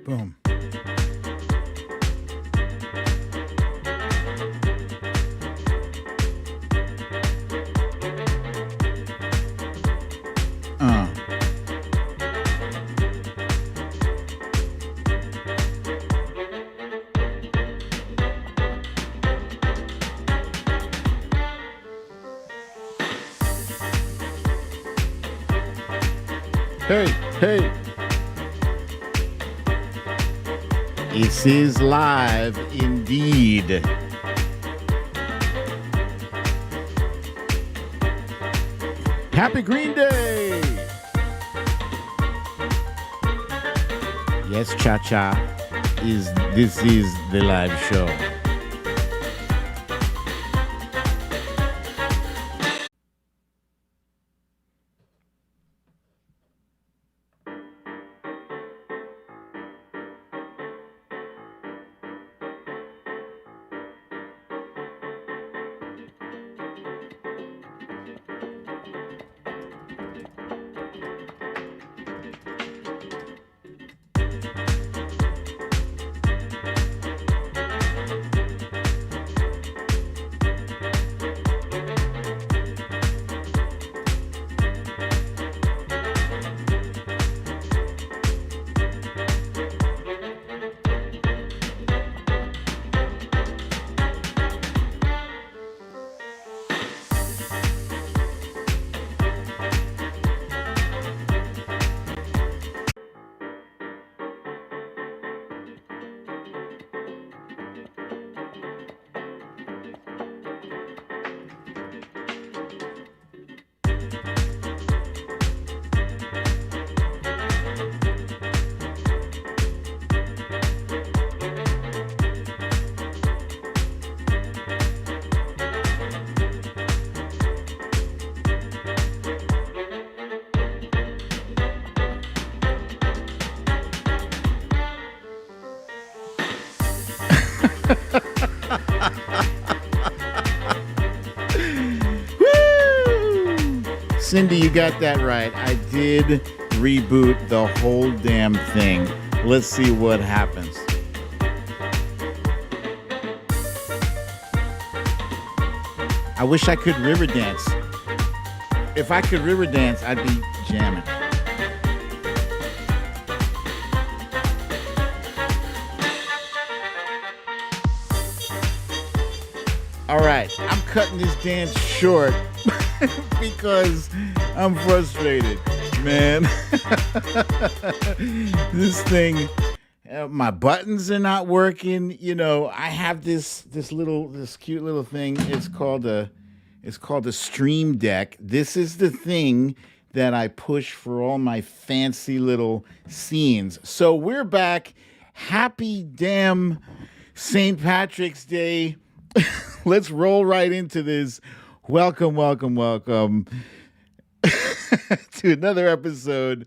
Boom. Hey, hey. It is live indeed. Happy Green Day. Yes, Cha-Cha. This is the live show. Cindy, you got that right. I did reboot the whole damn thing. Let's see what happens. I wish I could river dance. If I could river dance, I'd be jamming. All right, I'm cutting this dance short because I'm frustrated, man. This thing, my buttons are not working. You know, I have this cute little thing. It's called a Stream Deck. This is the thing that I push for all my fancy little scenes. So we're back. Happy damn St. Patrick's Day. Let's roll right into this. Welcome to another episode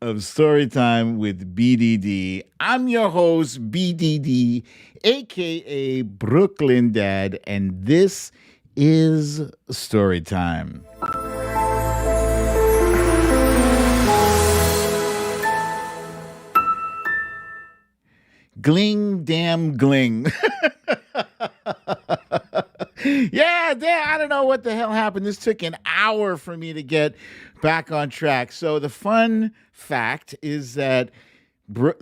of Storytime with BDD. I'm your host, BDD, aka Brooklyn Dad, and this is Storytime. Gling, damn gling. Yeah, I don't know what the hell happened. This took an hour for me to get back on track. So the fun fact is that the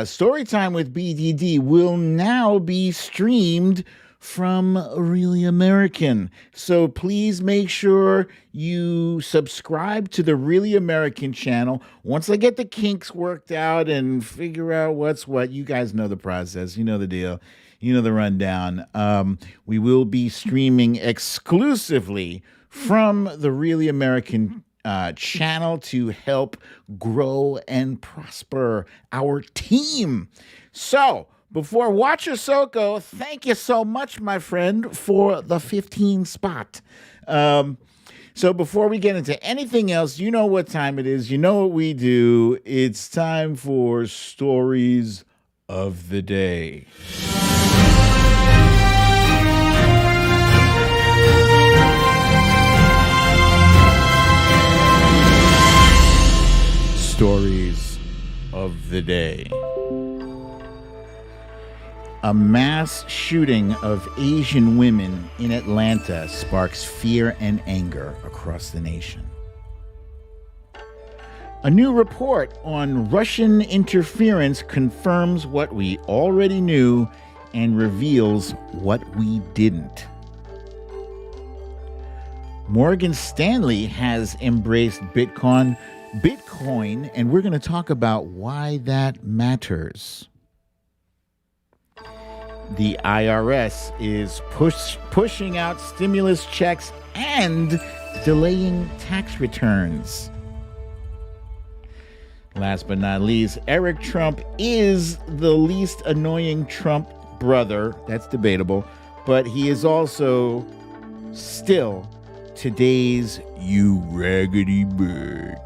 Storytime with BDD will now be streamed from Really American. So please make sure you subscribe to the Really American channel. Once I get the kinks worked out and figure out what's what, you guys know the process. You know the deal. You know the rundown. We will be streaming exclusively from the Really American channel to help grow and prosper our team. So, before Watcher Soko, thank you so much, my friend, for the 15 spot. So before we get into anything else, you know what time it is. You know what we do. It's time for Stories of the Day. Stories of the Day. A mass shooting of Asian women in Atlanta sparks fear and anger across the nation. A new report on Russian interference confirms what we already knew and reveals what we didn't. Morgan Stanley has embraced Bitcoin, and we're going to talk about why that matters. The IRS is pushing out stimulus checks and delaying tax returns. Last but not least, Eric Trump is the least annoying Trump brother. That's debatable. But he is also still today's you raggedy bitch.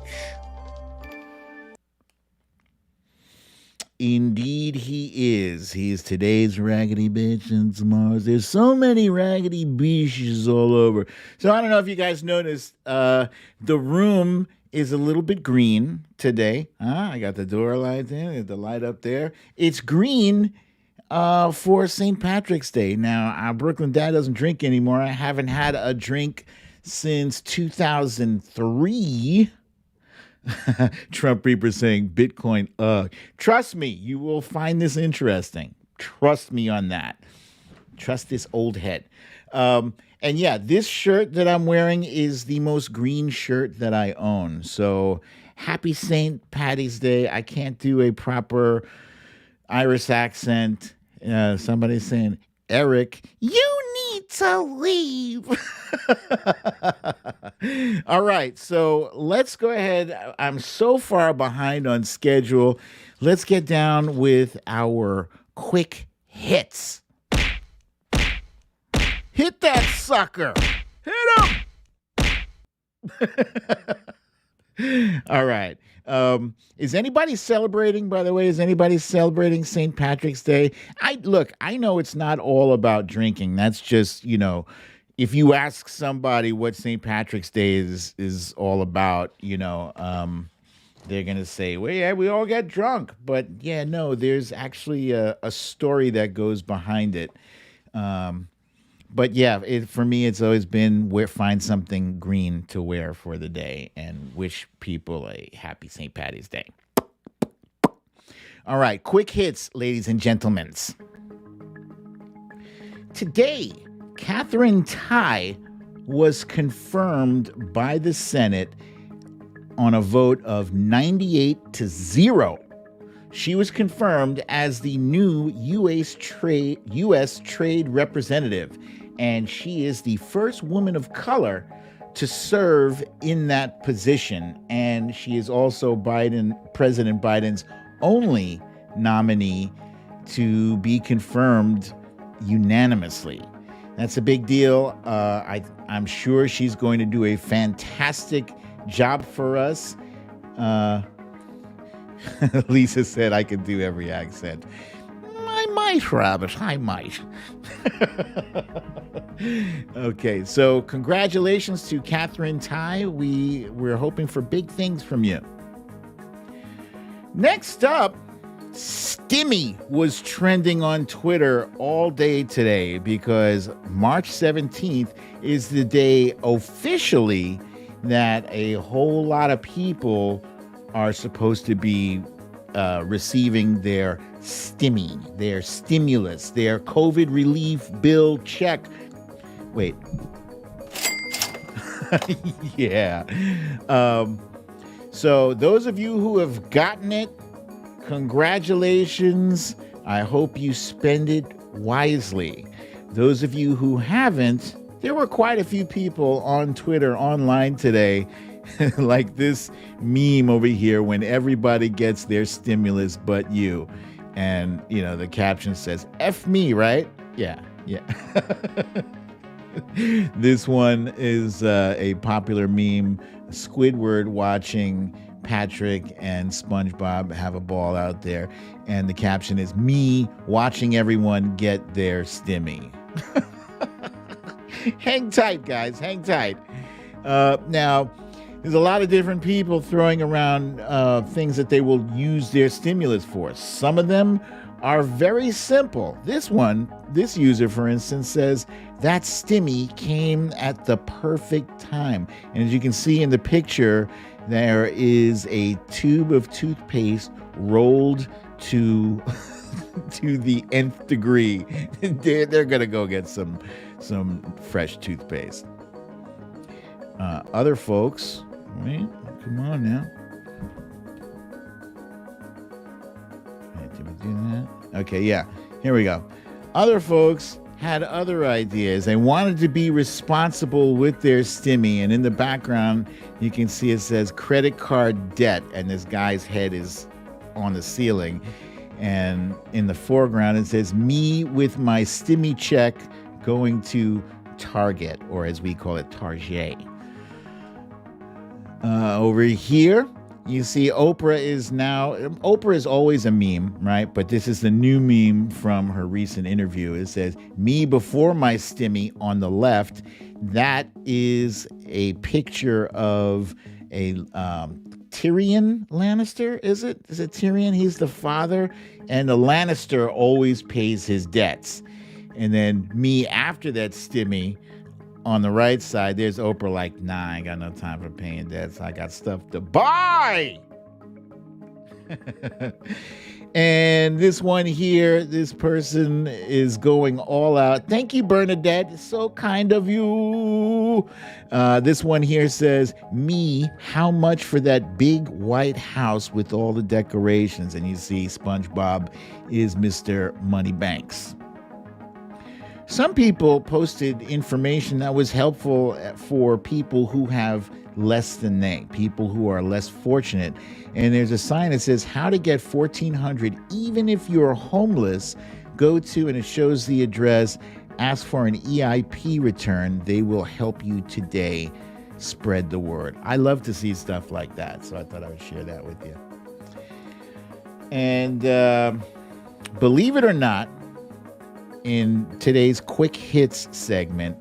Indeed he is. He is today's raggedy bitch and tomorrow's. There's so many raggedy bitches all over. So I don't know if you guys noticed, the room is a little bit green today. I got the door light in, the light up there. It's green for St. Patrick's Day. Now, our Brooklyn dad doesn't drink anymore. I haven't had a drink since 2003. Trump Reaper saying Bitcoin, trust me, you will find this interesting. Trust me on that. Trust this old head. And yeah, this shirt that I'm wearing is the most green shirt that I own. So happy St. Patty's Day. I can't do a proper Irish accent. Somebody's saying, Eric, you need to leave. All right, so let's go ahead. I'm so far behind on schedule. Let's get down with our quick hits. Hit that sucker. Hit him. All right. Is anybody celebrating, by the way? Is anybody celebrating St. Patrick's Day? I know it's not all about drinking. That's just, if you ask somebody what St. Patrick's Day is all about, they're going to say, well, yeah, we all get drunk. But yeah, no, there's actually a story that goes behind it. But yeah, for me, it's always been find something green to wear for the day and wish people a happy St. Patty's Day. All right, quick hits, ladies and gentlemen. Today, Catherine Tai was confirmed by the Senate on a vote of 98-0. She was confirmed as the new U.S. Trade Representative, and she is the first woman of color to serve in that position. And she is also President Biden's only nominee to be confirmed unanimously. That's a big deal. I'm sure she's going to do a fantastic job for us. Lisa said I could do every accent. I might, Robert. I might. Okay, so congratulations to Catherine Tai. We're hoping for big things from you. Next up, Stimmy was trending on Twitter all day today because March 17th is the day officially that a whole lot of people are supposed to be receiving their stimmy, their stimulus, their COVID relief bill check. Wait. Yeah. So those of you who have gotten it, congratulations. I hope you spend it wisely. Those of you who haven't, there were quite a few people on Twitter online today like this meme over here when everybody gets their stimulus but you. And, the caption says, F me, right? Yeah. This one is a popular meme, Squidward watching Patrick and SpongeBob have a ball out there. And the caption is me watching everyone get their stimmy. Hang tight, guys. Hang tight. Now, There's a lot of different people throwing around things that they will use their stimulus for. Some of them are very simple. This user, for instance, says that stimmy came at the perfect time. And as you can see in the picture, there is a tube of toothpaste rolled to to the nth degree. They're gonna go get some fresh toothpaste. Other folks, wait, come on now. Did we do that? Okay, yeah, here we go. Other folks had other ideas. They wanted to be responsible with their stimmy, and in the background, you can see it says credit card debt, and this guy's head is on the ceiling. And in the foreground, it says, me with my stimmy check going to Target, or as we call it, Target. Over here, you see Oprah is always a meme, right? But this is the new meme from her recent interview. It says, me before my stimmy on the left. That is a picture of a Tyrion Lannister, is it? Is it Tyrion? He's the father, and the Lannister always pays his debts. And then me after that stimmy on the right side, there's Oprah like, nah, I ain't got no time for paying debts. I got stuff to buy. And this one here, this person is going all out. Thank you, Bernadette. So kind of you. This one here says, me, how much for that big white house with all the decorations? And you see SpongeBob is Mr. Moneybanks. Some people posted information that was helpful for people who have less than they, people who are less fortunate. And there's a sign that says how to get $1,400 even if you're homeless. Go to, and it shows the address, ask for an EIP return. They will help you today. Spread the word. I love to see stuff like that, so I thought I would share that with you. And believe it or not, in today's Quick Hits segment,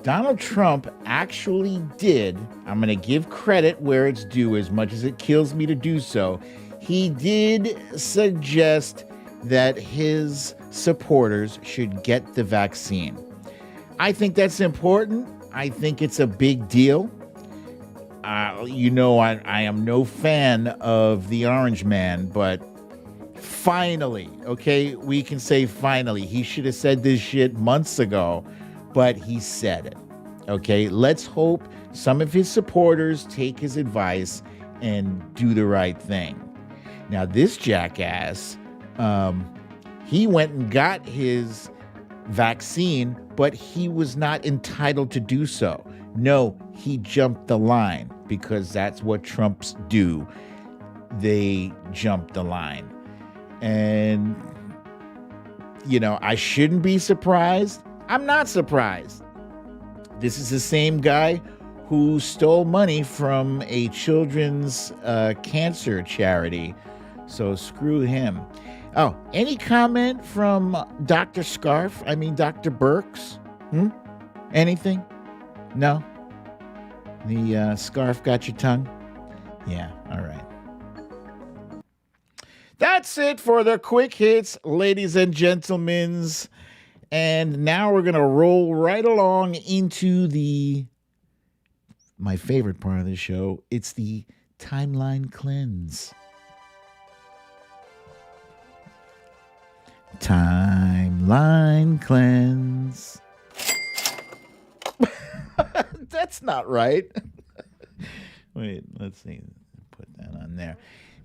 Donald Trump actually did, I'm going to give credit where it's due as much as it kills me to do so, he did suggest that his supporters should get the vaccine. I think that's important. I think it's a big deal. I am no fan of the Orange Man, but finally, okay, we can say finally. He should have said this shit months ago, but he said it. Okay, let's hope some of his supporters take his advice and do the right thing. Now, this jackass, he went and got his vaccine, but he was not entitled to do so. No, he jumped the line, because that's what Trumps do. They jump the line. And, I shouldn't be surprised. I'm not surprised. This is the same guy who stole money from a children's cancer charity. So screw him. Oh, any comment from Dr. Dr. Burks? Anything? No? The scarf got your tongue? Yeah, all right. That's it for the Quick Hits, ladies and gentlemen. And now we're going to roll right along into my favorite part of the show. It's the Timeline Cleanse. Timeline Cleanse. That's not right. Wait, let's see. Put that on there.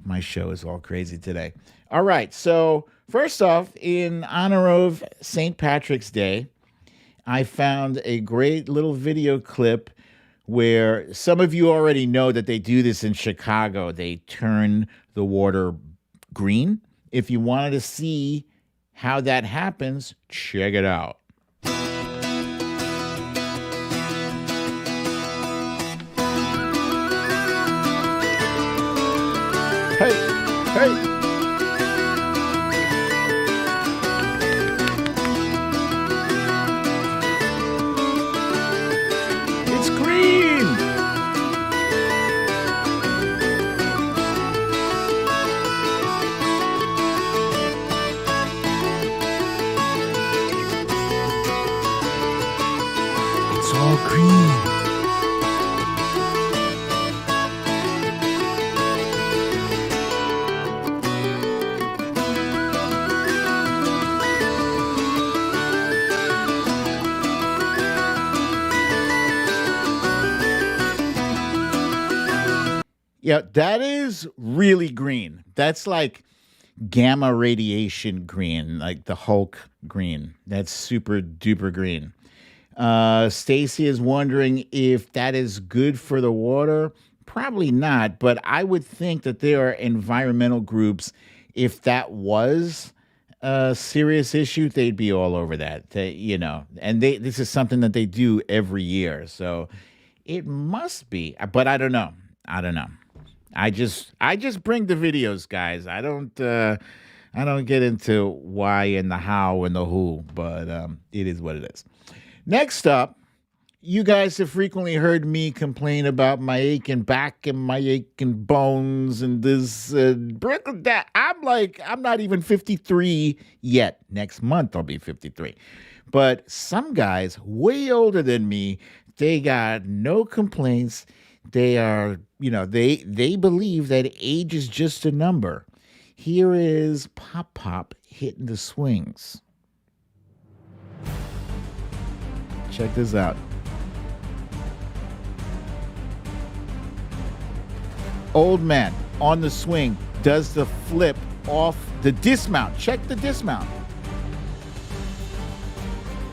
My show is all crazy today. All right, so first off, in honor of St. Patrick's Day, I found a great little video clip where some of you already know that they do this in Chicago. They turn the water green. If you wanted to see how that happens, check it out. Hey. It's green. Yeah, that is really green. That's like gamma radiation green, like the Hulk green. That's super duper green. Stacy is wondering if that is good for the water. Probably not, but I would think that there are environmental groups. If that was a serious issue, they'd be all over that. And this is something that they do every year, so it must be. But I don't know. I don't know. I just bring the videos, guys. I don't get into why and the how and the who, but it is what it is. Next up, you guys have frequently heard me complain about my aching back and my aching bones and this that. I'm not even 53 yet. Next month I'll be 53. But some guys way older than me, they got no complaints. They are, they believe that age is just a number. Here is Pop Pop hitting the swings. Check this out. Old man on the swing does the flip off the dismount. Check the dismount.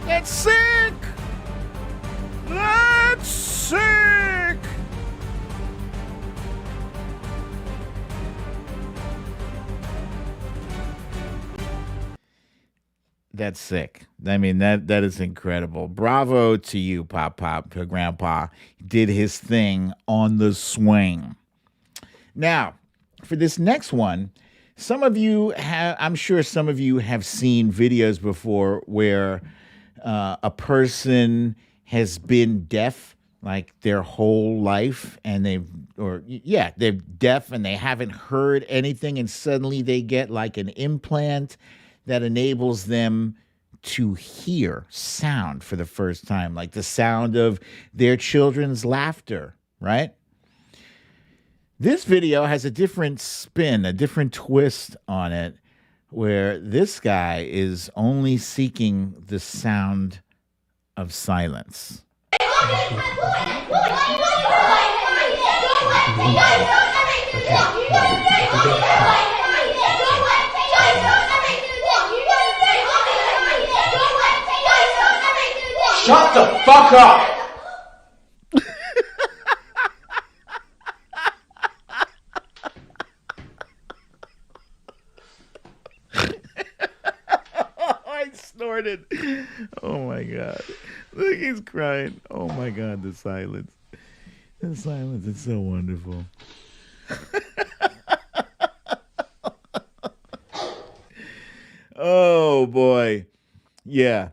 That's sick! That's sick! That's sick. I mean, that is incredible. Bravo to you, Pop Pop, to Grandpa. He did his thing on the swing. Now, for this next one, I'm sure some of you have seen videos before where a person has been deaf like their whole life, and they're deaf and they haven't heard anything, and suddenly they get like an implant that enables them to hear sound for the first time, like the sound of their children's laughter, right? This video has a different spin, a different twist on it, where this guy is only seeking the sound of silence. Shut the fuck up! I snorted. Oh my God. Look, he's crying. Oh my God, the silence. The silence is so wonderful. Oh boy. Yeah.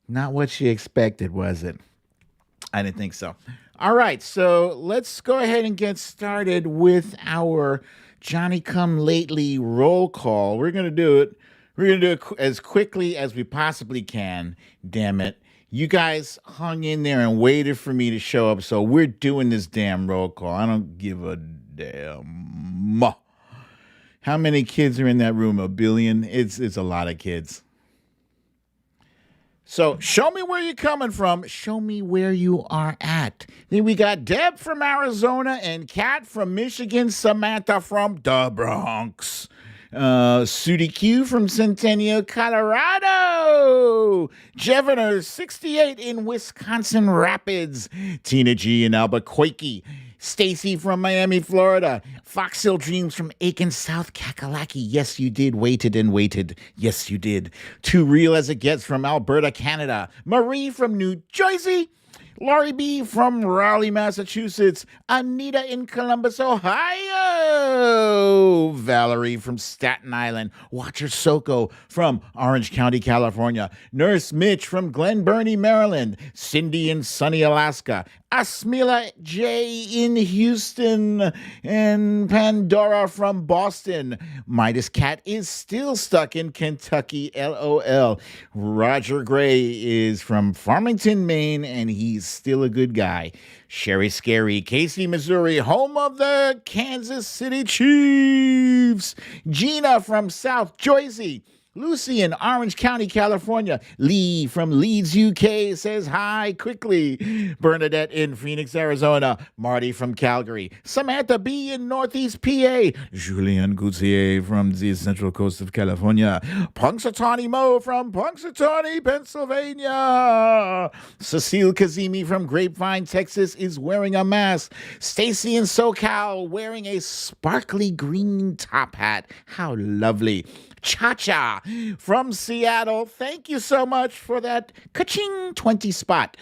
Not what she expected, was it? I didn't think so. All right, so let's go ahead and get started with our Johnny Come Lately roll call. We're going to do it. We're going to do it as quickly as we possibly can. Damn it. You guys hung in there and waited for me to show up, so we're doing this damn roll call. I don't give a damn. How many kids are in that room? 1 billion? It's a lot of kids. So show me where you're coming from. Show me where you are at. Then we got Deb from Arizona and Kat from Michigan, Samantha from the Bronx, Sudi Q from Centennial, Colorado, Jeviner 68 in Wisconsin Rapids, Tina G in Albuquerque, Stacy from Miami, Florida. Fox Hill Dreams from Aiken, South Kakalaki. Yes, you did. Waited and waited. Yes, you did. Too Real As It Gets from Alberta, Canada. Marie from New Jersey. Laurie B. from Raleigh, Massachusetts. Anita in Columbus, Ohio. Valerie from Staten Island. Watcher Soko from Orange County, California. Nurse Mitch from Glen Burnie, Maryland. Cindy in sunny Alaska. Asmila J. in Houston. And Pandora from Boston. Midas Cat is still stuck in Kentucky, LOL. Roger Gray is from Farmington, Maine, and he's still a good guy. Sherry Scary, Casey, Missouri, home of the Kansas City Chiefs. Gina from South Jersey. Lucy in Orange County, California. Lee from Leeds, UK says hi quickly. Bernadette in Phoenix, Arizona. Marty from Calgary. Samantha B in Northeast PA. Julian Gauthier from the Central Coast of California. Punxsutawney Mo from Punxsutawney, Pennsylvania. Cecile Kazemi from Grapevine, Texas is wearing a mask. Stacy in SoCal wearing a sparkly green top hat. How lovely. Cha-Cha from Seattle. Thank you so much for that ka-ching 20 spot.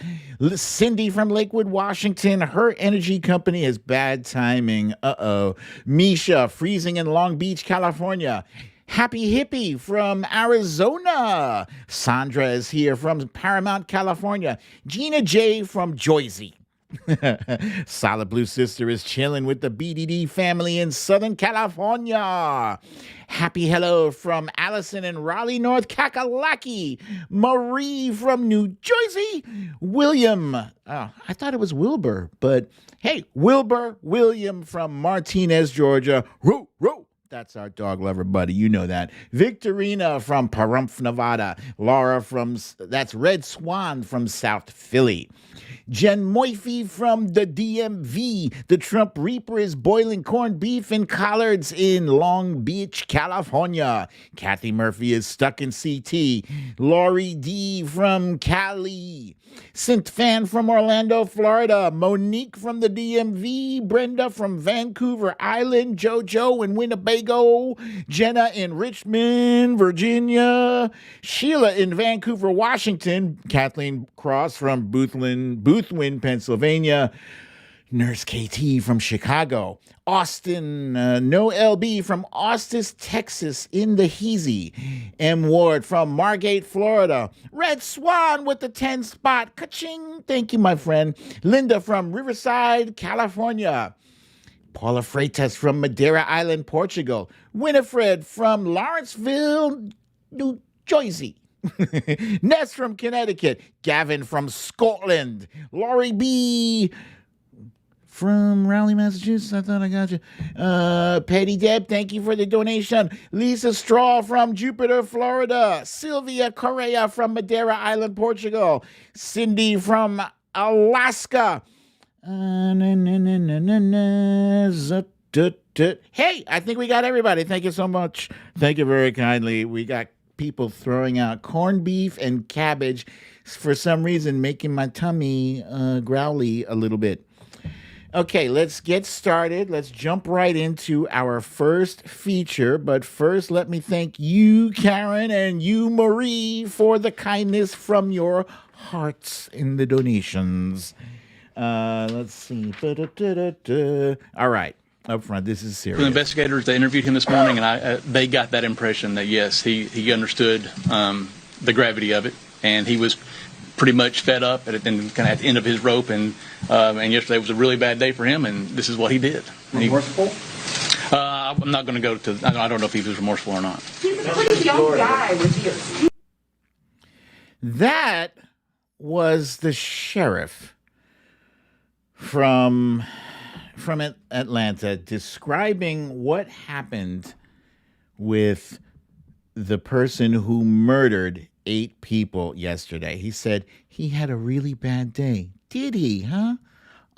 Cindy from Lakewood, Washington. Her energy company has bad timing. Uh-oh. Misha freezing in Long Beach, California. Happy Hippie from Arizona. Sandra is here from Paramount, California. Gina J from Jersey. Solid Blue Sister is chilling with the BDD family in Southern California. Happy hello from Allison in Raleigh, North Kakalaki. Marie from New Jersey. William, I thought it was Wilbur, but hey, William from Martinez, Georgia. Roo, roo. That's our dog lover buddy. You know that. Victorina from Pahrump, Nevada. Laura that's Red Swan from South Philly. Jen Moife from the DMV. The Trump Reaper is boiling corned beef and collards in Long Beach, California. Kathy Murphy is stuck in CT. Laurie D from Cali. Sint Fan from Orlando, Florida. Monique from the DMV. Brenda from Vancouver Island. JoJo in Winnebago. Jenna in Richmond, Virginia. Sheila in Vancouver, Washington. Kathleen Cross from Boothwyn, Pennsylvania. Nurse KT from Chicago. Austin, no LB from Austin, Texas in the Heezy. M. Ward from Margate, Florida. Red Swan with the 10 spot. Ka-ching. Thank you, my friend. Linda from Riverside, California. Paula Freitas from Madeira Island, Portugal. Winifred from Lawrenceville, New Jersey. Ness from Connecticut. Gavin from Scotland. Laurie B. from Raleigh, Massachusetts. I thought I got you. Petty Deb, thank you for the donation. Lisa Straw from Jupiter, Florida. Sylvia Correa from Madeira Island, Portugal. Cindy from Alaska. Hey, I think we got everybody. Thank you so much. Thank you very kindly. We got people throwing out corned beef and cabbage, for some reason making my tummy growly a little bit. Okay, let's get started. Let's jump right into our first feature. But first, let me thank you, Karen, and you, Marie, for the kindness from your hearts in the donations. Let's see. All right. Up front, this is serious. The investigators, they interviewed him this morning, and they got that impression that, yes, he understood the gravity of it, and he was pretty much fed up at the end of his rope, and yesterday was a really bad day for him, and this is what he did. Remorseful? I'm not going to go to, I don't know if he was remorseful or not. He's a pretty young guy. That was the sheriff from Atlanta describing what happened with the person who murdered 8 people yesterday. He said he had a really bad day. Did he, huh?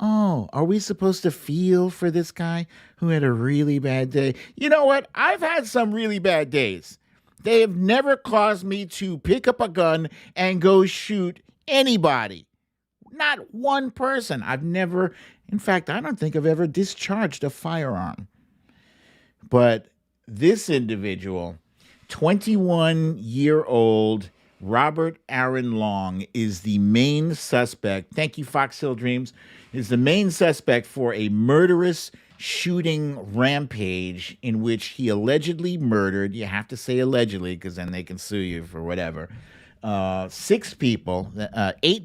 Oh, are we supposed to feel for this guy who had a really bad day? You know what? I've had some really bad days. They have never caused me to pick up a gun and go shoot anybody. Not one person. In fact, I don't think I've ever discharged a firearm. But this individual, 21-year-old Robert Aaron Long, is the main suspect. Thank you, Fox Hill Dreams. Is the main suspect for a murderous shooting rampage in which he allegedly murdered. You have to say allegedly because then they can sue you for whatever. 8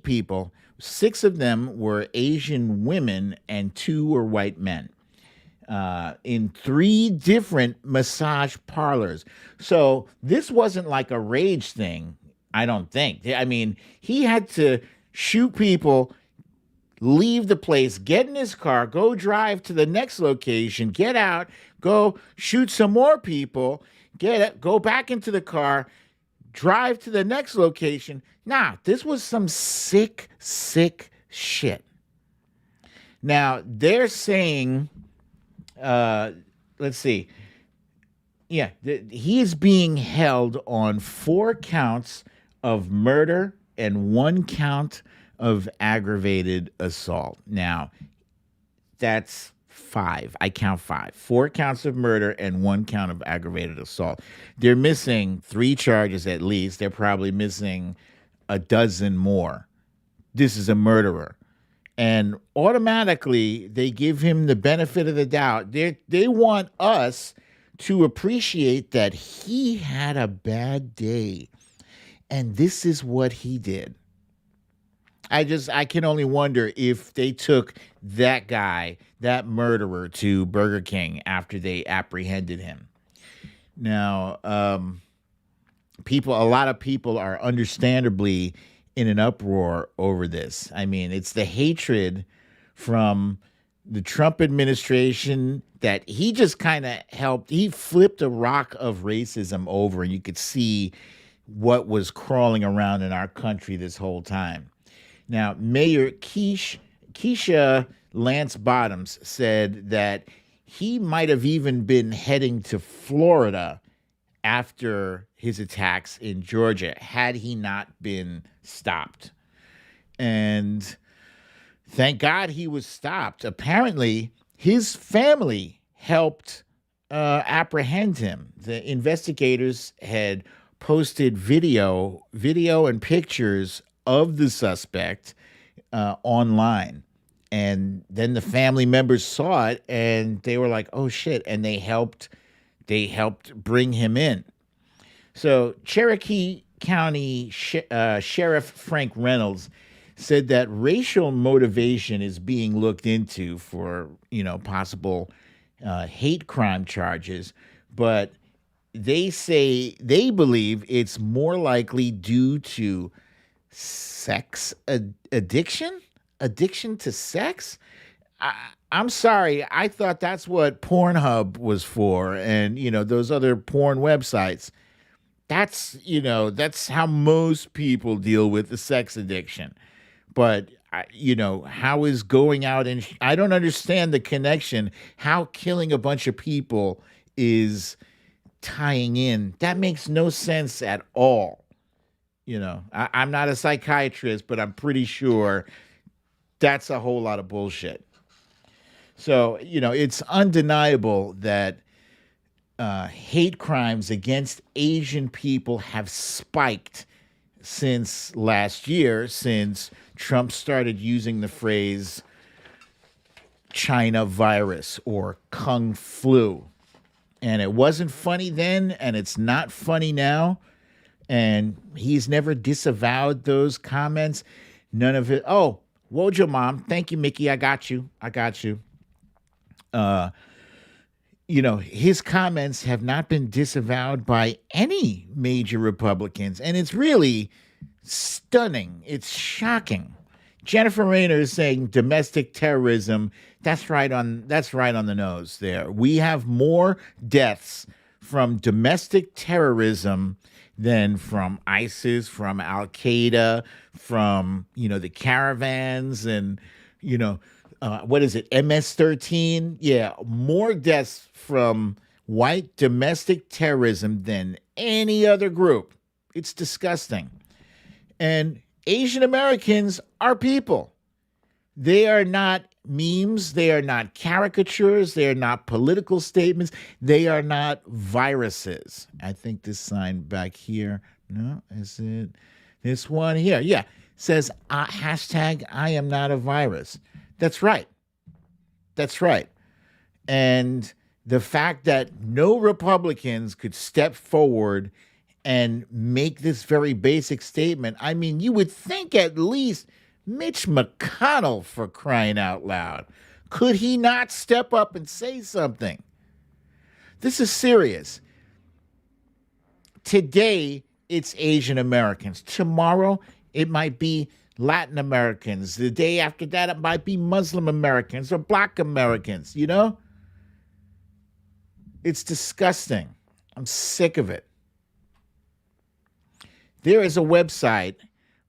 people. 6 of them were Asian women and 2 were white men. In 3 different massage parlors. So this wasn't like a rage thing, I don't think. I mean, he had to shoot people, leave the place, get in his car, go drive to the next location, get out, go shoot some more people, go back into the car, drive to the next location. Nah, this was some sick shit. Now, they're saying, let's see. Yeah, he is being held on 4 counts of murder and 1 count of aggravated assault. Now, that's 5. I count 5. 4 counts of murder and 1 count of aggravated assault. They're missing 3 charges at least. They're probably missing a dozen more. This is a murderer. And automatically, they give him the benefit of the doubt. They want us to appreciate that he had a bad day. And this is what he did. I can only wonder if they took that guy, that murderer, to Burger King after they apprehended him. Now, a lot of people are understandably in an uproar over this. I mean, it's the hatred from the Trump administration that he just kind of helped. He flipped a rock of racism over, and you could see what was crawling around in our country this whole time. Now, Mayor Keisha Lance Bottoms said that he might have even been heading to Florida after his attacks in Georgia had he not been stopped. And thank God he was stopped. Apparently, his family helped apprehend him. The investigators had posted video and pictures of the suspect online. And then the family members saw it and they were like, oh shit. And they helped bring him in. So Cherokee County Sheriff Frank Reynolds said that racial motivation is being looked into for, possible hate crime charges, but they say they believe it's more likely due to sex addiction to sex. I'm sorry. I thought that's what Pornhub was for. And, those other porn websites, that's how most people deal with the sex addiction. But, how is going out and I don't understand the connection, how killing a bunch of people is tying in. That makes no sense at all. I'm not a psychiatrist, but I'm pretty sure that's a whole lot of bullshit. So, it's undeniable that hate crimes against Asian people have spiked since last year, since Trump started using the phrase China virus or Kung flu. And it wasn't funny then, and it's not funny now. And he's never disavowed those comments. None of it. Oh, Wojo Mom. Thank you, Mickey. I got you. His comments have not been disavowed by any major Republicans. And it's really stunning. It's shocking. Jennifer Rayner is saying domestic terrorism. That's right on the nose there. We have more deaths from domestic terrorism than from ISIS, from Al Qaeda, from the caravans, and what is it, MS-13? Yeah, more deaths from white domestic terrorism than any other group. It's disgusting. And Asian Americans are people. They are not memes. They are not caricatures. They are not political statements. They are not viruses. I think this sign back here, no, is it this one here? Yeah, says hashtag I am not a virus. That's right. And the fact that no Republicans could step forward and make this very basic statement, I mean, you would think at least Mitch McConnell, for crying out loud, could he not step up and say something? This is serious. Today, it's Asian Americans. Tomorrow, it might be Latin Americans. The day after that, it might be Muslim Americans or Black Americans, It's disgusting. I'm sick of it. There is a website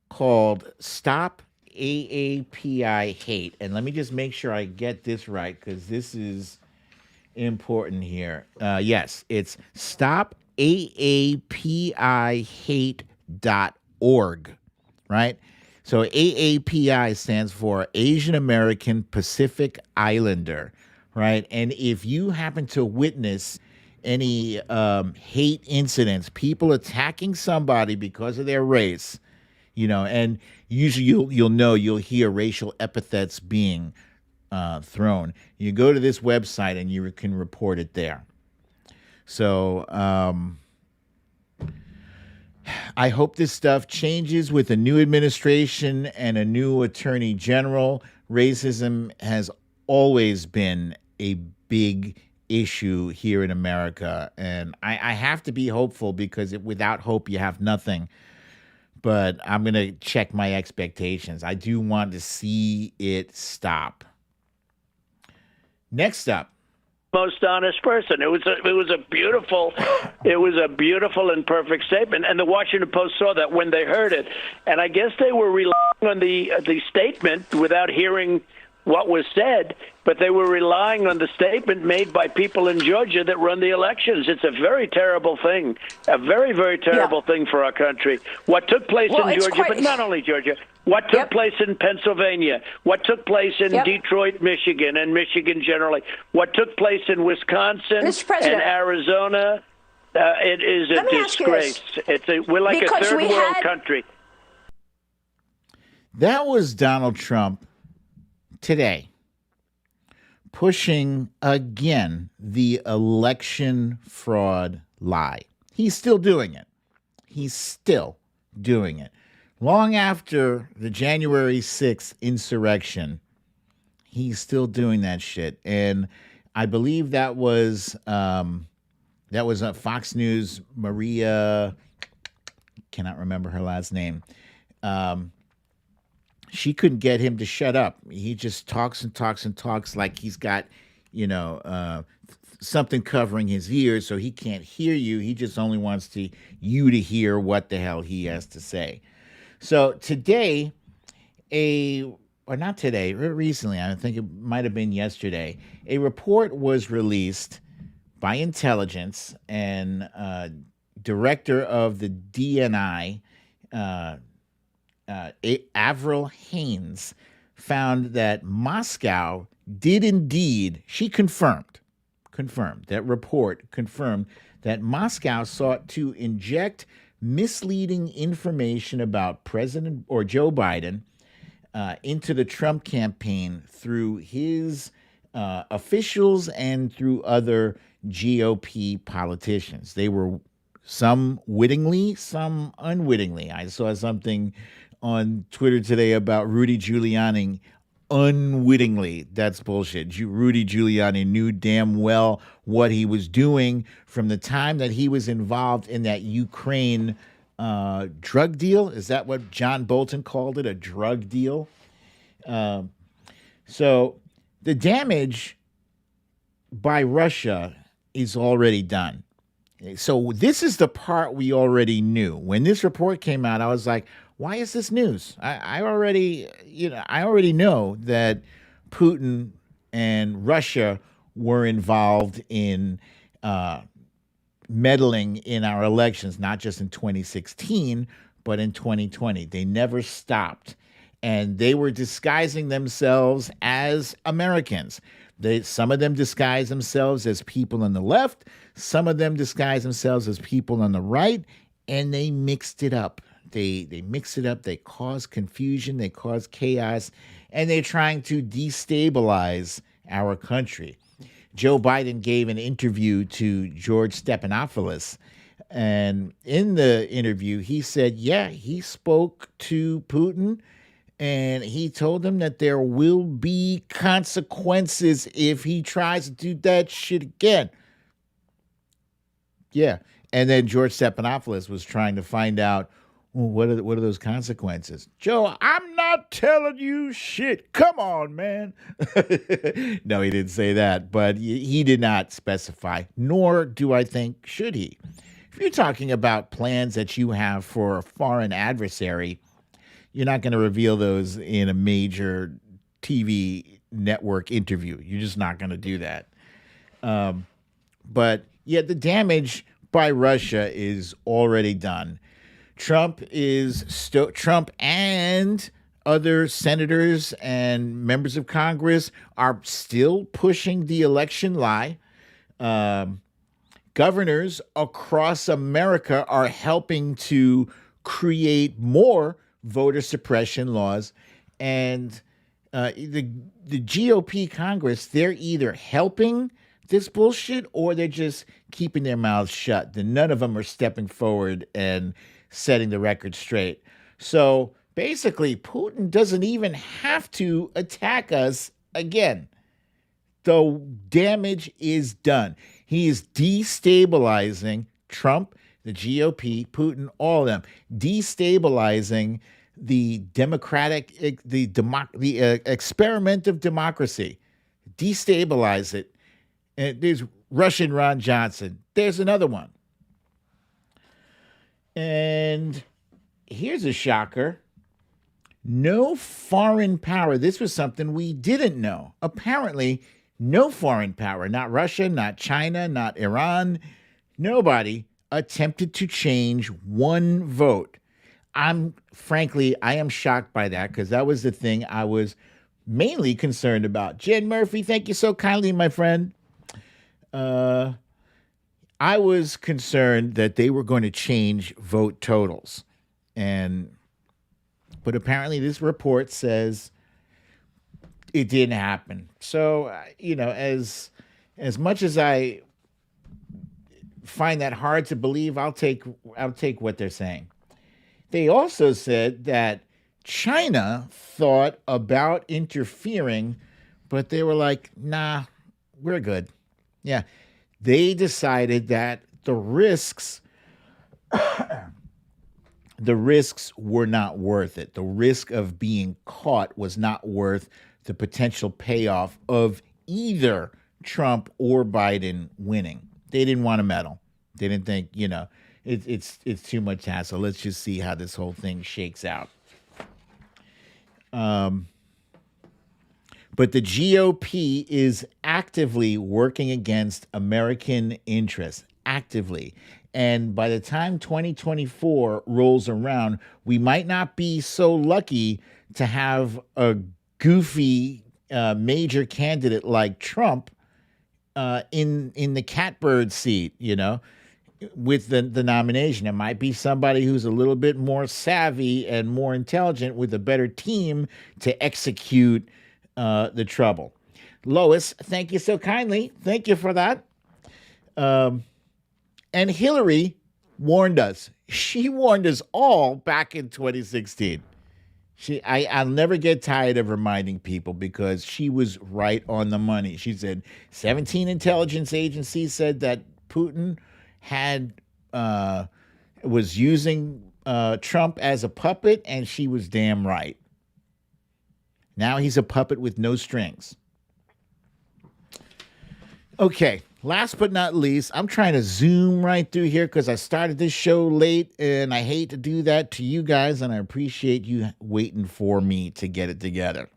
called Stop AAPI Hate. And let me just make sure I get this right because this is important here. Yes, it's stopaapihate.org, right? So AAPI stands for Asian American Pacific Islander, right? And if you happen to witness any hate incidents, people attacking somebody because of their race, and usually you'll hear racial epithets being thrown. You go to this website and you can report it there. So I hope this stuff changes with a new administration and a new attorney general. Racism has always been a big issue here in America, and I have to be hopeful because without hope you have nothing. But I'm going to check my expectations. I do want to see it stop. Next up. Most honest person. It was a beautiful and perfect statement. And the Washington Post saw that when they heard it, and I guess they were relying on the statement without hearing what was said, but they were relying on the statement made by people in Georgia that run the elections. It's a very terrible thing, a very, very terrible thing for our country. What took place in Georgia, but not only Georgia, what took place in Pennsylvania, what took place in Detroit, Michigan, and Michigan generally, what took place in Wisconsin and Arizona, it is a disgrace. We're like a third world country. That was Donald Trump today, pushing again the election fraud lie. He's still doing it. Long after the January 6th insurrection, he's still doing that shit. And I believe that was a Fox News Maria, cannot remember her last name. She couldn't get him to shut up. He just talks and talks and talks like he's got, something covering his ears, so he can't hear you. He just only wants you to hear what the hell he has to say. So today, recently, I think it might have been yesterday, a report was released by intelligence, and director of the DNI, Avril Haines, found that Moscow did indeed, she confirmed that Moscow sought to inject misleading information about President or Joe Biden into the Trump campaign through his officials and through other GOP politicians. They were some wittingly, some unwittingly. I saw something on Twitter today about Rudy Giuliani unwittingly. That's bullshit. Rudy Giuliani knew damn well what he was doing from the time that he was involved in that Ukraine drug deal. Is that what John Bolton called it? A drug deal? So the damage by Russia is already done. So this is the part we already knew. When this report came out, I was like, why is this news? I already know that Putin and Russia were involved in meddling in our elections, not just in 2016, but in 2020. They never stopped. And they were disguising themselves as Americans. Some of them disguise themselves as people on the left. Some of them disguise themselves as people on the right. And they mixed it up. They mix it up. They cause confusion. They cause chaos. And they're trying to destabilize our country. Joe Biden gave an interview to George Stephanopoulos. And in the interview, he said, he spoke to Putin. And he told him that there will be consequences if he tries to do that shit again. Yeah. And then George Stephanopoulos was trying to find out, well, what are those consequences? Joe, I'm not telling you shit. Come on, man. No, he didn't say that, but he did not specify, nor do I think should he. If you're talking about plans that you have for a foreign adversary, you're not going to reveal those in a major TV network interview. You're just not going to do that. But yeah, the damage by Russia is already done. Trump and other senators and members of Congress are still pushing the election lie. Governors across America are helping to create more voter suppression laws, and the GOP Congress, they're either helping this bullshit or they're just keeping their mouths shut. None of them are stepping forward and setting the record straight. So basically, Putin doesn't even have to attack us again. The damage is done. He is destabilizing Trump, the GOP, Putin, all of them, destabilizing the experiment of democracy. Destabilize it. And there's Russian Ron Johnson. There's another one. And here's a shocker. No foreign power. This was something we didn't know. Apparently, no foreign power, not Russia, not China, not Iran, nobody attempted to change one vote. I am shocked by that because that was the thing I was mainly concerned about. Jen Murphy, thank you so kindly, my friend. I was concerned that they were going to change vote totals. But apparently this report says it didn't happen. So, as much as I find that hard to believe, I'll take what they're saying. They also said that China thought about interfering, but they were like, nah, we're good. Yeah. They decided that the risks were not worth it. The risk of being caught was not worth the potential payoff of either Trump or Biden winning. They didn't want to meddle. They didn't think, it's too much hassle. Let's just see how this whole thing shakes out. But the GOP is actively working against American interests, actively. And by the time 2024 rolls around, we might not be so lucky to have a goofy major candidate like Trump in the catbird seat, with the nomination. It might be somebody who's a little bit more savvy and more intelligent with a better team to execute the trouble. Lois, thank you so kindly. Thank you for that. And Hillary warned us. She warned us all back in 2016. I'll never get tired of reminding people because she was right on the money. She said 17 intelligence agencies said that Putin was using Trump as a puppet, and she was damn right. Now he's a puppet with no strings. Okay, last but not least, I'm trying to zoom right through here because I started this show late, and I hate to do that to you guys, and I appreciate you waiting for me to get it together.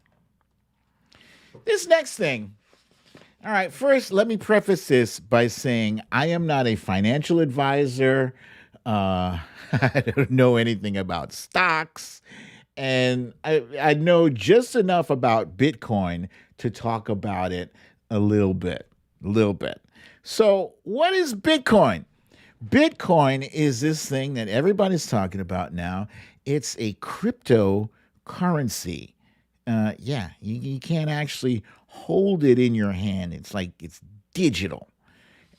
This next thing. All right, first, let me preface this by saying I am not a financial advisor. I don't know anything about stocks. And I know just enough about Bitcoin to talk about it a little bit. So what is Bitcoin? Bitcoin is this thing that everybody's talking about now. It's a cryptocurrency. You can't actually hold it in your hand. It's digital.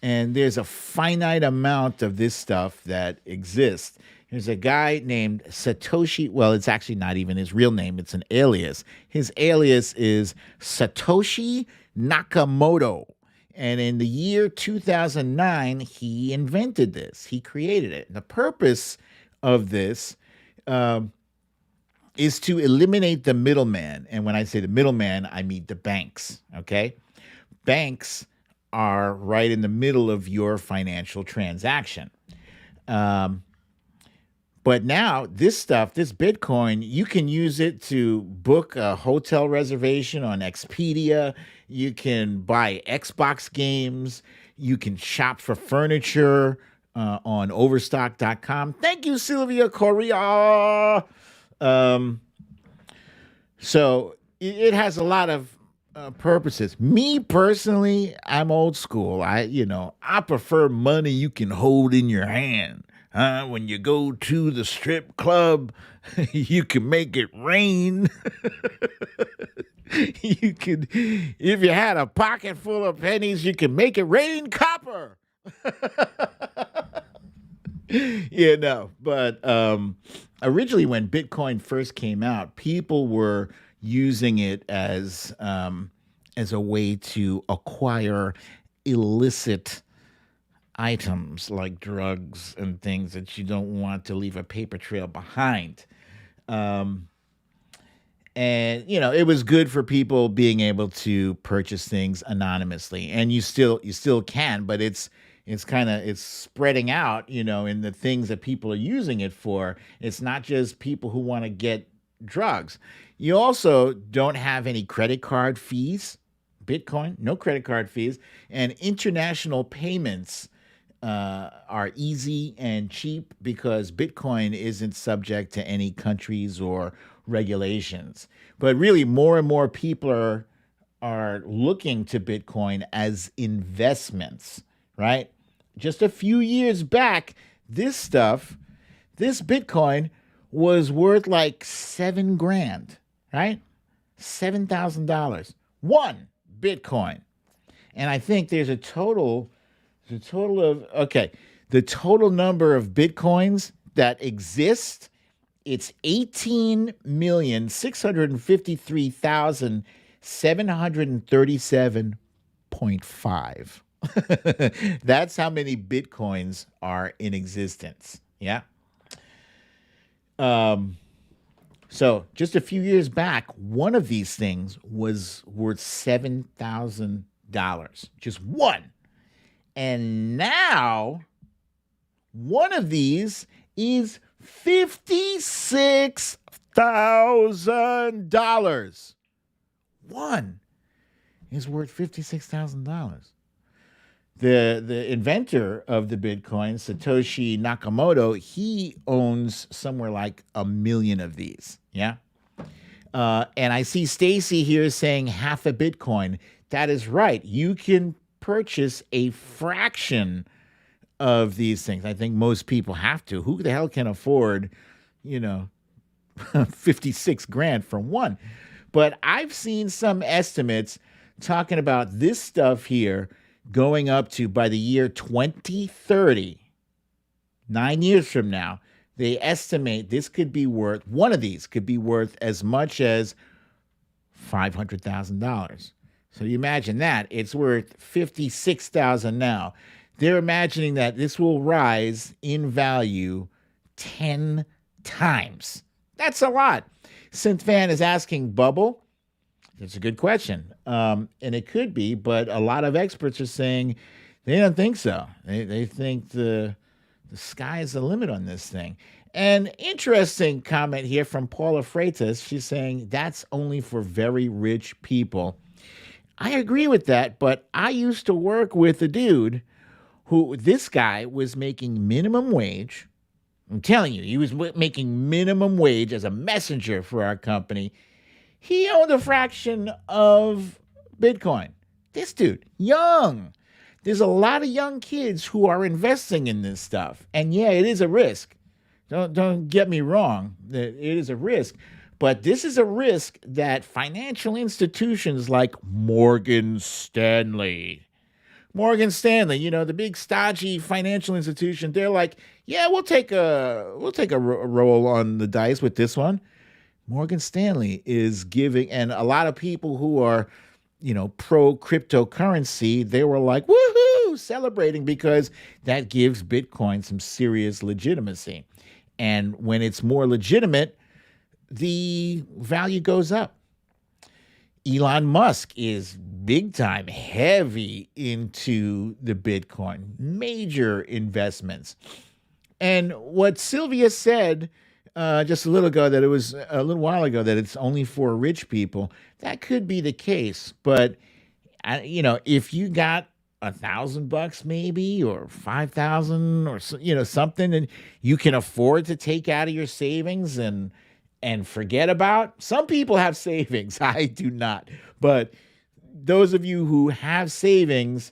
And there's a finite amount of this stuff that exists. There's a guy named Satoshi. Well, it's actually not even his real name. It's an alias. His alias is Satoshi Nakamoto. And in the year 2009, he invented this. He created it. And the purpose of this is to eliminate the middleman. And when I say the middleman, I mean the banks. Okay? Banks are right in the middle of your financial transaction. But now this stuff, this Bitcoin, you can use it to book a hotel reservation on Expedia. You can buy Xbox games. You can shop for furniture on overstock.com. Thank you, Sylvia Correa. So it has a lot of purposes. Me personally, I'm old school. I prefer money you can hold in your hand. When you go to the strip club, you can make it rain. You could, if you had a pocket full of pennies, you can make it rain copper. But originally when Bitcoin first came out, people were using it as a way to acquire illicit items like drugs and things that you don't want to leave a paper trail behind. And it was good for people being able to purchase things anonymously, and you still can, but it's spreading out, in the things that people are using it for. It's not just people who want to get drugs. You also don't have any credit card fees. Bitcoin, no credit card fees, and international payments are easy and cheap because Bitcoin isn't subject to any countries or regulations. But really, more and more people are looking to Bitcoin as investments, right? Just a few years back, this Bitcoin was worth like $7,000, right? $7,000. One Bitcoin. And I think there's the total number of Bitcoins that exist, it's 18,653,737.5. That's how many Bitcoins are in existence. Yeah. So just a few years back, one of these things was worth $7,000. Just one. And now one of these is $56,000. One is worth $56,000. The inventor of the Bitcoin, Satoshi Nakamoto, he owns somewhere like 1 million of these. Yeah. And I see Stacy here saying half a Bitcoin. That is right. You can purchase a fraction of these things. I think most people have to. Who the hell can afford, 56 grand for one? But I've seen some estimates talking about this stuff here going up to, by the year 2030, 9 years from now, they estimate this could be worth, one of these could be worth as much as $500,000. So you imagine that. It's worth $56,000 now. They're imagining that this will rise in value 10 times. That's a lot. Synth Fan is asking, Bubble, it's a good question. And it could be, but a lot of experts are saying they don't think so. They think the sky is the limit on this thing. An interesting comment here from Paula Freitas. She's saying that's only for very rich people. I agree with that, but I used to work with a dude who, this guy was making minimum wage. I'm telling you, he was making minimum wage as a messenger for our company. He owned a fraction of Bitcoin. This dude, young. There's a lot of young kids who are investing in this stuff. And yeah, it is a risk. Don't get me wrong. It is a risk. But this is a risk that financial institutions like Morgan Stanley, the big stodgy financial institution, they're like, yeah, we'll take a roll on the dice with this one. Morgan Stanley is giving, and a lot of people who are, pro cryptocurrency, they were like, woohoo, celebrating because that gives Bitcoin some serious legitimacy. And when it's more legitimate, the value goes up. Elon Musk is big time heavy into the Bitcoin, major investments. And what Sylvia said just a little ago, that it was a little while ago, that it's only for rich people, that could be the case. But if you got $1,000 maybe, or 5,000, or something, and you can afford to take out of your savings and forget about. Some people have savings. I do not. But those of you who have savings,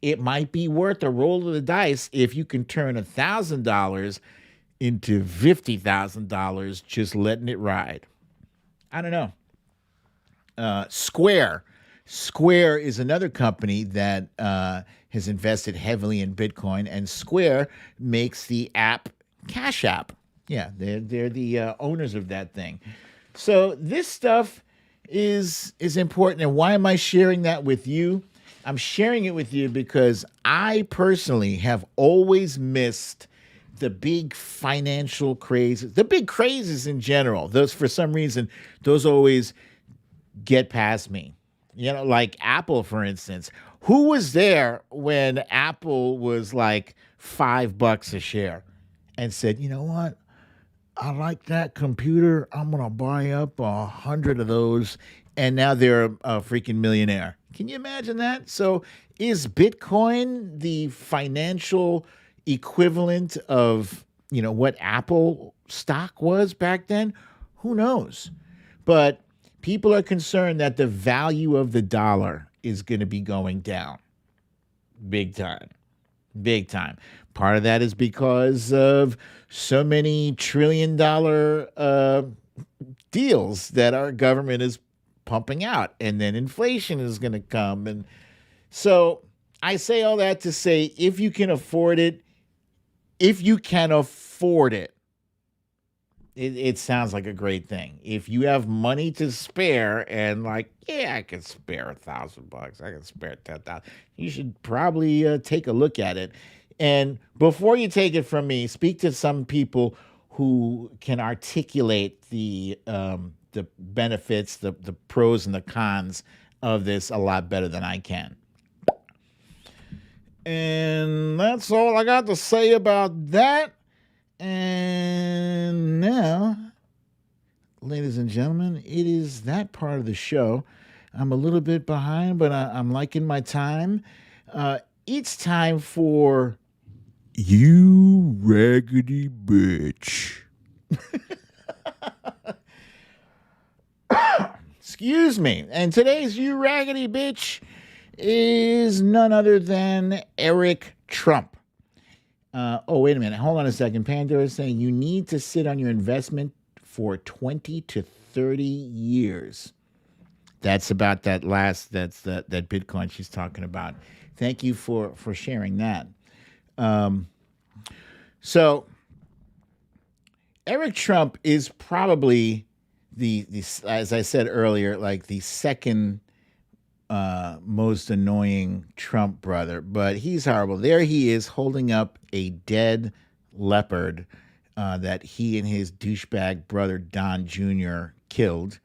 it might be worth a roll of the dice if you can turn $1,000 into $50,000, just letting it ride. I don't know. Square is another company that has invested heavily in Bitcoin, and Square makes the app Cash App. Yeah, they're the owners of that thing. So this stuff is important. And why am I sharing that with you? I'm sharing it with you because I personally have always missed the big financial crazes, the big crazes in general. Those, for some reason, those always get past me. Like Apple, for instance. Who was there when Apple was like $5 a share and said, you know what? I like that computer. I'm going to buy up 100 of those. And now they're a freaking millionaire. Can you imagine that? So is Bitcoin the financial equivalent of, what Apple stock was back then? Who knows? But people are concerned that the value of the dollar is going to be going down big time. Big time. Part of that is because of so many trillion-dollar deals that our government is pumping out, and then inflation is going to come. And so I say all that to say, if you can afford it, it sounds like a great thing. If you have money to spare, and I can spare $1,000, I can spare 10,000, you should probably take a look at it. And before you take it from me, speak to some people who can articulate the benefits, the pros and the cons of this a lot better than I can. And that's all I got to say about that. And now, ladies and gentlemen, it is that part of the show. I'm a little bit behind, but I'm liking my time. It's time for You Raggedy Bitch. Excuse me. And today's You Raggedy Bitch is none other than Eric Trump. Wait a minute. Hold on a second. Pandora is saying you need to sit on your investment for 20 to 30 years. That's about that Bitcoin she's talking about. Thank you for sharing that. So Eric Trump is probably the as I said earlier, like the second most annoying Trump brother, but he's horrible. There he is holding up a dead leopard that he and his douchebag brother Don Jr. killed.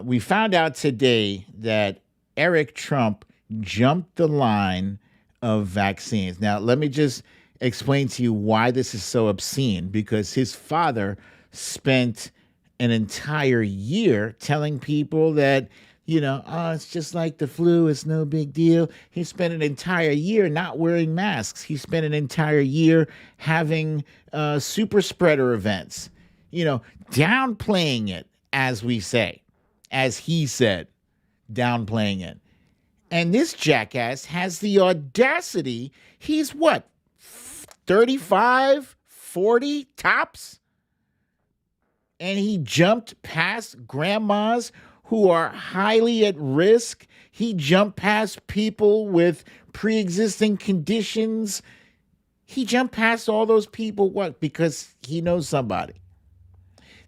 We found out today that Eric Trump jumped the line of vaccines. Now, let me just explain to you why this is so obscene, because his father spent an entire year telling people that, it's just like the flu, it's no big deal. He spent an entire year not wearing masks. He spent an entire year having super spreader events, downplaying it, as we say, as he said, downplaying it. And this jackass has the audacity. He's what, 35, 40 tops? And he jumped past grandmas who are highly at risk. He jumped past people with pre-existing conditions. He jumped past all those people. What? Because he knows somebody.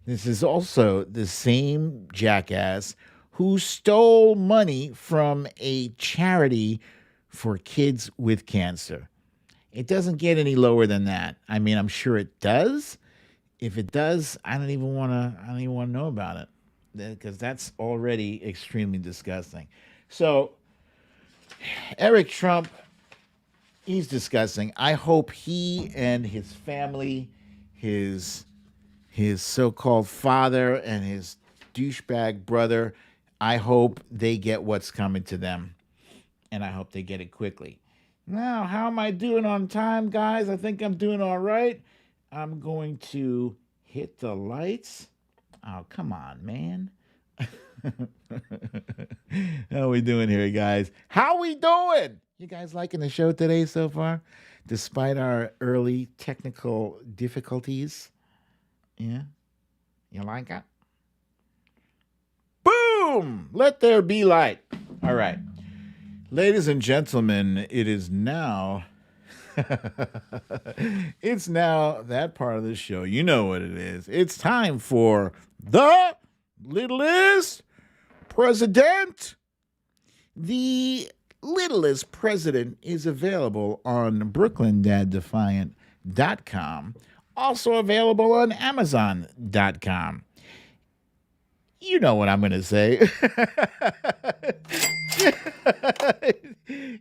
This is also the same jackass who stole money from a charity for kids with cancer. It doesn't get any lower than that. I mean, I'm sure it does. If it does, I don't even want to know about it, because that's already extremely disgusting. So, Eric Trump He's disgusting. I hope he and his family, his so-called father and his douchebag brother, I hope they get what's coming to them. And I hope they get it quickly. Now, how am I doing on time, guys? I think I'm doing all right. I'm going to hit the lights. Oh, come on, man. How we doing here, guys? How we doing? You guys liking the show today so far? Despite our early technical difficulties? Yeah? You like it? Boom! Let there be light. All right. Ladies and gentlemen, it is now... it's now that part of the show. You know what it is. It's time for the littlest president. The littlest president is available on BrooklynDadDefiant.com. Also available on Amazon.com. You know what I'm going to say.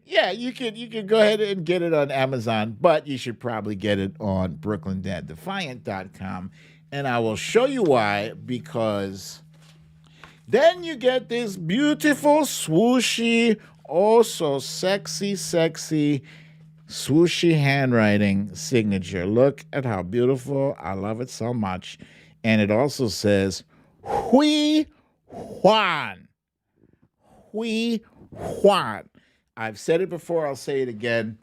Yeah, you can go ahead and get it on Amazon, but you should probably get it on BrooklynDadDefiant.com. And I will show you why, because then you get this beautiful, swooshy, oh so sexy, swooshy handwriting signature. Look at how beautiful. I love it so much. And it also says, Hui Juan. Hui Juan. I've said it before. I'll say it again.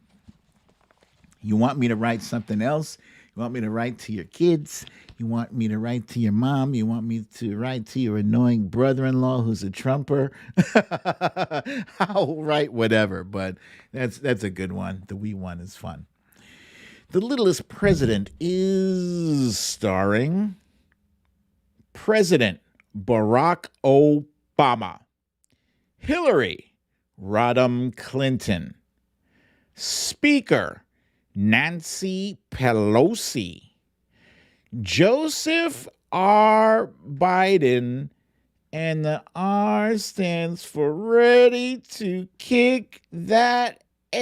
You want me to write something else? You want me to write to your kids? You want me to write to your mom? You want me to write to your annoying brother-in-law who's a Trumper? I'll write whatever, but that's a good one. The wee one is fun. The Littlest President is starring President Barack Obama, Hillary Rodham Clinton, Speaker Nancy Pelosi, Joseph R. Biden, and the R stands for ready to kick that ass.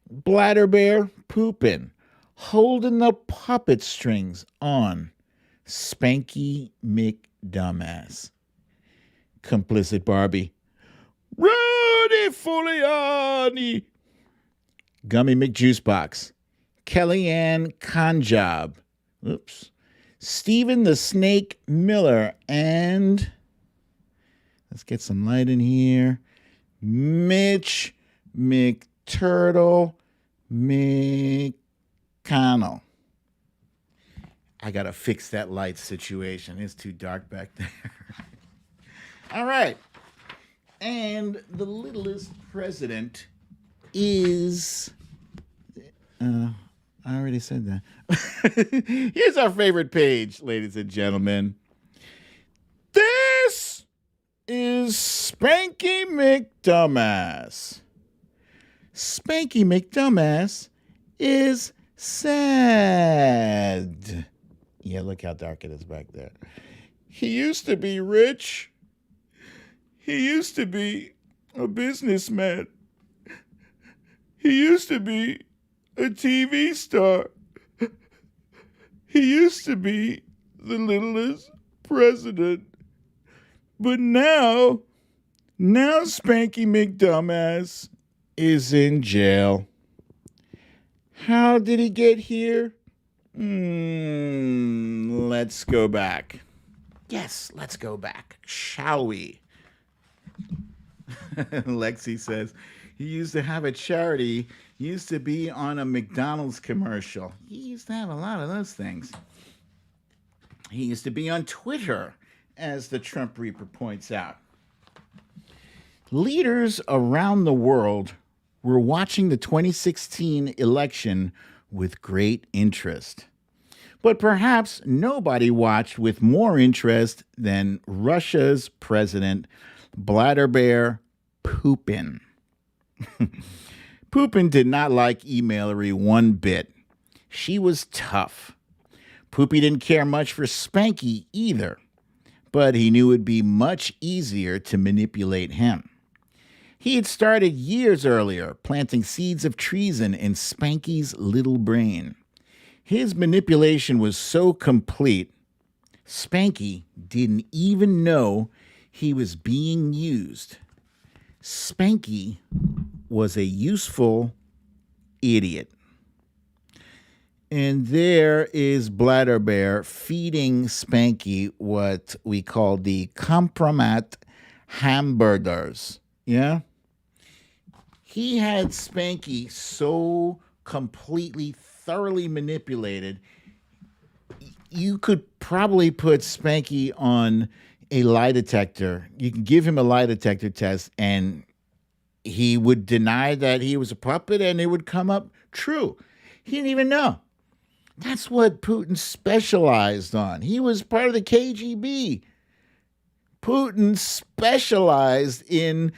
Bladder Bear pooping, holding the puppet strings on Spanky McDumbass. Complicit Barbie, Rudy Giuliani, Gummy McJuicebox, Kellyanne Conjob, Stephen the Snake Miller, and let's get some light in here, Mitch McTurtle McConnell. I gotta fix that light situation. It's too dark back there. All right. And the littlest president is... I already said that. Here's our favorite page, ladies and gentlemen. This is Spanky McDumbass. Spanky McDumbass is sad. Yeah, look how dark it is back there. He used to be rich. He used to be a businessman. He used to be a TV star. He used to be the littlest president. But now Spanky McDumbass is in jail. How did he get here? Let's go back. Yes, let's go back. Shall we? Lexi says, he used to have a charity. He used to be on a McDonald's commercial. He used to have a lot of those things. He used to be on Twitter, as the Trump Reaper points out. Leaders around the world were watching the 2016 election with great interest. But perhaps nobody watched with more interest than Russia's President Bladder Bear Poopin. Poopin did not like emailery one bit. She was tough. Poopy didn't care much for Spanky either. but he knew it would be much easier to manipulate him. He had started years earlier planting seeds of treason in Spanky's little brain. His manipulation was so complete, Spanky didn't even know he was being used. Spanky was a useful idiot. And there is Bladder Bear feeding Spanky what we call the compromat hamburgers. Yeah? He had Spanky so completely, thoroughly manipulated, you could probably put Spanky on a lie detector. You can give him a lie detector test, and he would deny that he was a puppet, and it would come up true. He didn't even know. That's what Putin specialized on. He was part of the KGB. Putin specialized in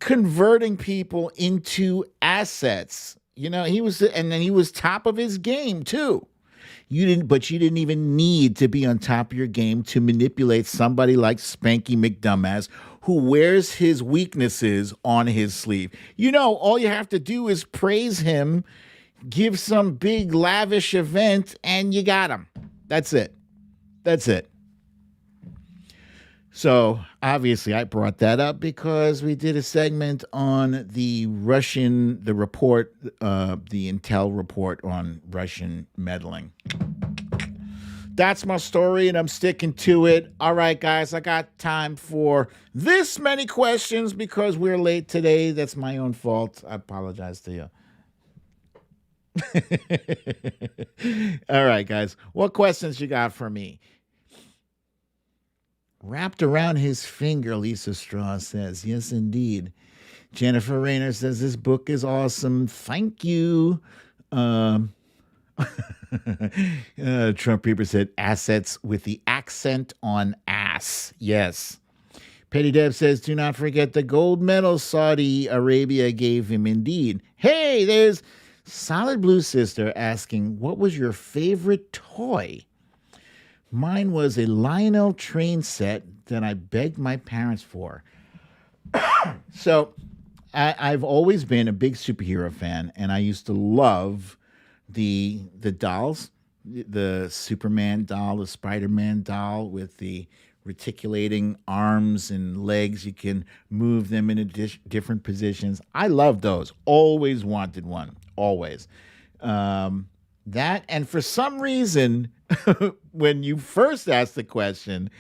converting people into assets. You know, he was top of his game too. But you didn't even need to be on top of your game to manipulate somebody like Spanky McDumbass, who wears his weaknesses on his sleeve. You know, all you have to do is praise him, give some big lavish event, and you got him. That's it. So obviously I brought that up because we did a segment on the report, the intel report on Russian meddling. That's my story, and I'm sticking to it. All right, guys, I got time for this many questions because we're late today. That's my own fault. I apologize to you. All right, guys, what questions you got for me? Wrapped around his finger, Lisa Straw says. Yes, indeed. Jennifer Rayner says, this book is awesome. Thank you. Trump Peeper said, assets with the accent on ass. Yes. Petty Deb says, do not forget the gold medal Saudi Arabia gave him. Indeed. Hey, there's Solid Blue Sister asking, what was your favorite toy? Mine was a Lionel train set that I begged my parents for. So I've always been a big superhero fan, and I used to love the dolls, the Superman doll, the Spider-Man doll with the reticulating arms and legs. You can move them in different positions. I love those. Always wanted one. Always. That, and for some reason, when you first asked the question,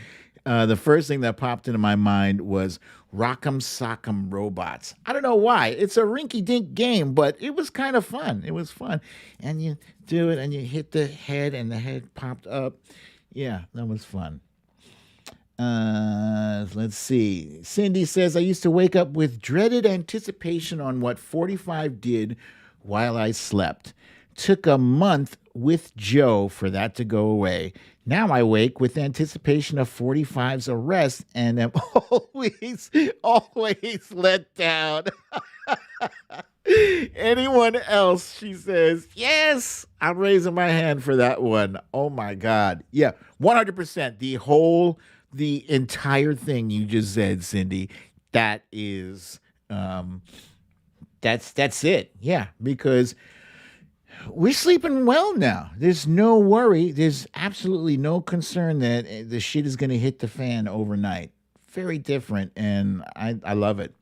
the first thing that popped into my mind was Rock'em Sock'em Robots. I don't know why. It's a rinky-dink game, but it was kind of fun. It was fun. And you do it, and you hit the head, and the head popped up. Yeah, that was fun. Let's see. Cindy says, I used to wake up with dreaded anticipation on what 45 did while I slept. Took a month with Joe for that to go away. Now I wake with anticipation of 45's arrest and am always let down. Anyone else, she says, yes, I'm raising my hand for that one. Oh my God. Yeah, 100%. The entire thing you just said, Cindy, that is, that's it. Yeah, because we're sleeping well now. There's no worry. There's absolutely no concern that the shit is going to hit the fan overnight. Very different, and I love it.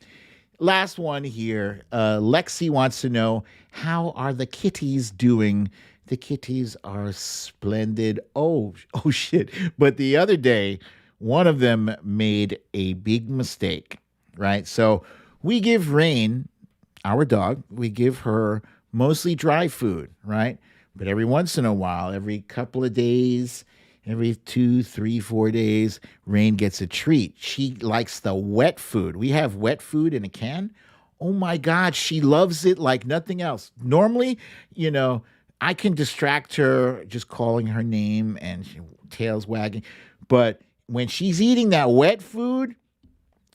Last one here. Lexi wants to know, how are the kitties doing? The kitties are splendid. Oh, shit. But the other day, one of them made a big mistake, right? So we give Rain, our dog, we give her mostly dry food, right? But every once in a while, every couple of days, every 2, 3, 4 days, Rain gets a treat. She likes the wet food. We have wet food in a can. Oh my God, she loves it like nothing else. Normally, I can distract her just calling her name and tails wagging. But when she's eating that wet food,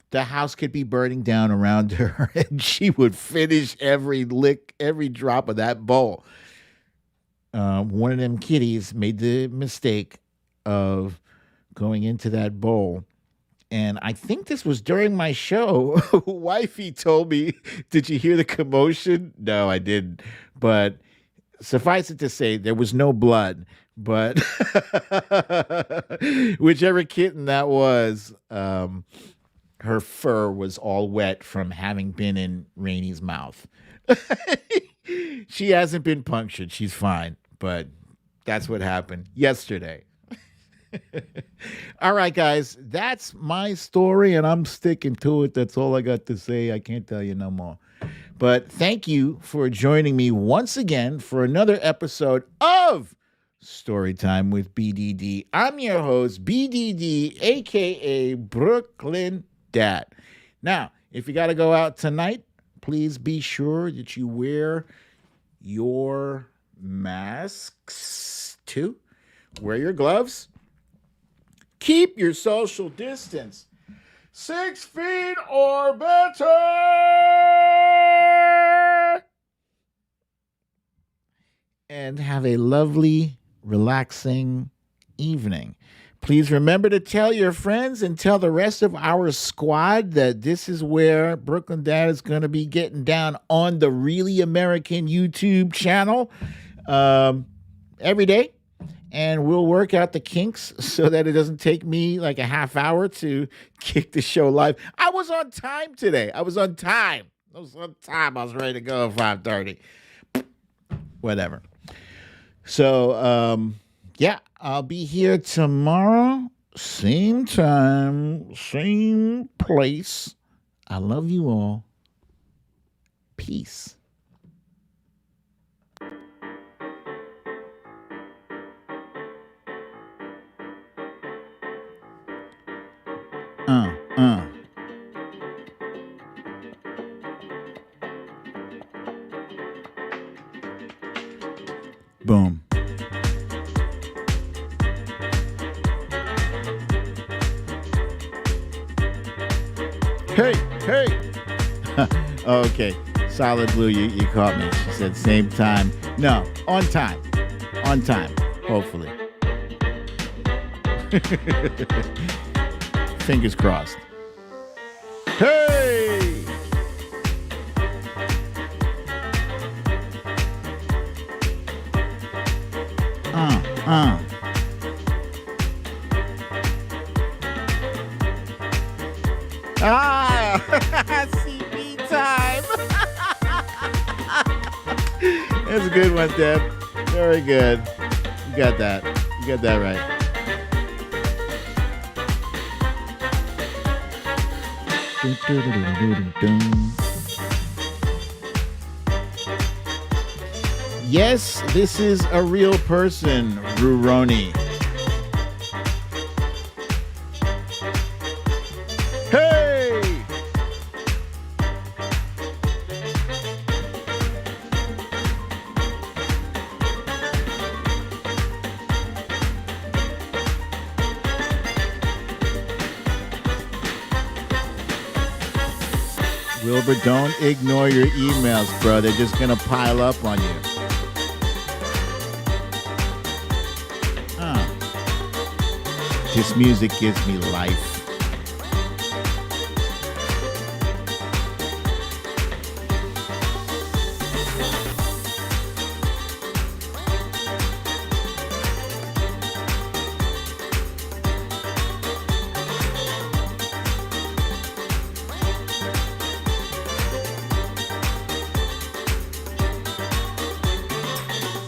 the house could be burning down around her, and she would finish every lick, every drop of that bowl. One of them kitties made the mistake of going into that bowl And I think this was during my show. Wifey told me, "Did you hear the commotion?" No, I didn't. But suffice it to say, there was no blood. But whichever kitten that was, her fur was all wet from having been in Rainy's mouth. She hasn't been punctured. She's fine. But that's what happened yesterday. All right, guys, that's my story, and I'm sticking to it. That's all I got to say. I can't tell you no more. But thank you for joining me once again for another episode of Storytime with BDD. I'm your host, BDD, a.k.a. Brooklyn Dad. Now, if you got to go out tonight, please be sure that you wear your masks too. Wear your gloves. Keep your social distance 6 feet or better. And have a lovely, relaxing evening. Please remember to tell your friends and tell the rest of our squad that this is where Brooklyn Dad is going to be getting down on the Really American YouTube channel every day. And we'll work out the kinks so that it doesn't take me like a half hour to kick the show live. I was on time today. I was ready to go at 5:30. Whatever. So, yeah, I'll be here tomorrow. Same time, same place. I love you all. Peace. Boom. Hey. Okay. Solid Blue, you caught me. She said same time. No, on time. On time, hopefully. Fingers crossed. Hey! CB time. That's a good one, Deb. Very good. You got that. You got that right. Yes, this is a real person, Ruroni. Hey! Wilbur, don't ignore your emails, bro. They're just going to pile up on you. This music gives me life.